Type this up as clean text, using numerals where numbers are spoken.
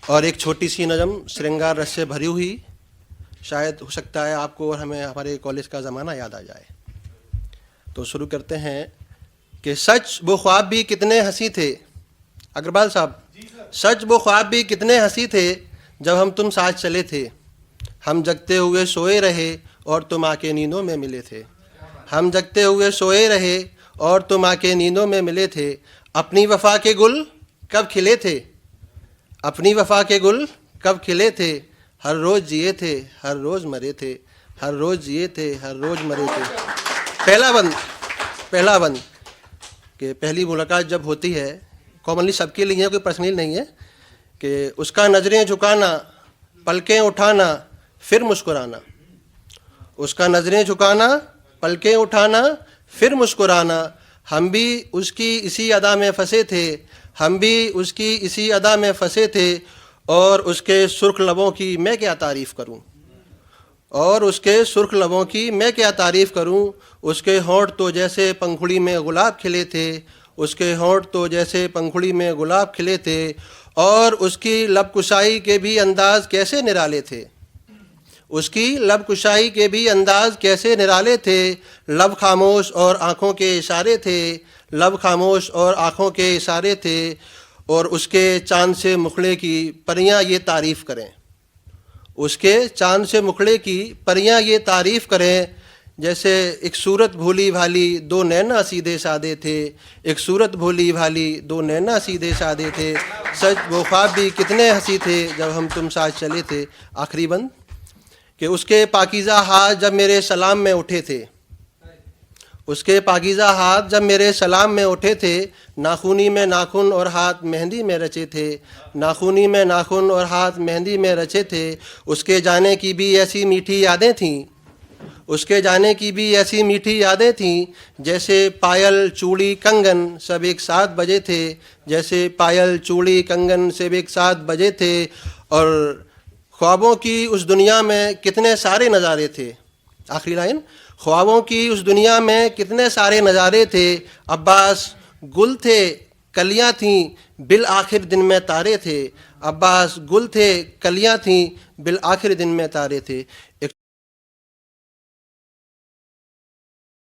اور ایک چھوٹی سی نظم سرنگار رس سے بھری ہوئی، شاید ہو سکتا ہے آپ کو اور ہمیں ہمارے کالج کا زمانہ یاد آ جائے. تو شروع کرتے ہیں کہ سچ وہ خواب بھی کتنے ہنسی تھے. اگروال صاحب، سچ وہ خواب بھی کتنے ہنسی تھے جب ہم تم ساتھ چلے تھے. ہم جگتے ہوئے سوئے رہے اور تم آ کے نیندوں میں ملے تھے. ہم جگتے ہوئے سوئے رہے اور تم آ کے نیندوں میں ملے تھے. اپنی وفا کے گل کب کھلے تھے، اپنی وفا کے گل کب کھلے تھے. ہر روز جیے تھے ہر روز مرے تھے، ہر روز جیے تھے ہر روز مرے تھے. پہلا بند کہ پہلی ملاقات جب ہوتی ہے، کامنلی سب کے لیے، کوئی پرسنل نہیں ہے، کہ اس کا نظریں جھکانا، پلکیں اٹھانا، پھر مسکرانا. اس کا نظریں جھکانا، پلکیں اٹھانا، پھر مسکرانا. ہم بھی اس کی اسی ادا میں پھنسے تھے، ہم بھی اس کی اسی ادا میں پھنسے تھے. اور اس کے سرخ لبوں کی میں کیا تعریف کروں، اور اس کے سرخ لبوں کی میں کیا تعریف کروں. اس کے ہونٹ تو جیسے پنکھڑی میں گلاب کھلے تھے، اس کے ہونٹ تو جیسے پنکھڑی میں گلاب کھلے تھے. اور اس کی لب کشائی کے بھی انداز کیسے نرالے تھے، اس کی لب کشائی کے بھی انداز کیسے نرالے تھے. لب خاموش اور آنکھوں کے اشارے تھے، لب خاموش اور آنکھوں کے اشارے تھے. اور اس کے چاند سے مخڑے کی پریاں یہ تعریف کریں، اس کے چاند سے مخڑے کی پریاں یہ تعریف کریں. جیسے ایک صورت بھولی بھالی دو نینا سیدھے سادے تھے، ایک صورت بھولی بھالی دو نینا سیدھے سادے تھے. سچ وہ خواب بھی کتنے ہنسی تھے جب ہم تم ساتھ چلے تھے. آخری بند کہ اس کے پاکیزہ ہاتھ جب میرے سلام میں اٹھے تھے، اس کے پاکیزہ ہاتھ جب میرے سلام میں اٹھے تھے. ناخونی میں ناخن اور ہاتھ مہندی میں رچے تھے، ناخونی میں ناخن اور ہاتھ مہندی میں رچے تھے. اس کے جانے کی بھی ایسی میٹھی یادیں تھیں، اس کے جانے کی بھی ایسی میٹھی یادیں تھیں. جیسے پائل چوڑی کنگن سب ایک ساتھ بجے تھے، جیسے پائل چوڑی کنگن سب ایک ساتھ بجے تھے. اور خوابوں کی اس دنیا میں کتنے سارے نظارے تھے. آخری لائن، خوابوں کی اس دنیا میں کتنے سارے نظارے تھے. عباس گل تھے کلیاں تھیں بالآخر دن میں تارے تھے. عباس گل تھے کلیاں تھیں بالآخر دن میں تارے تھے.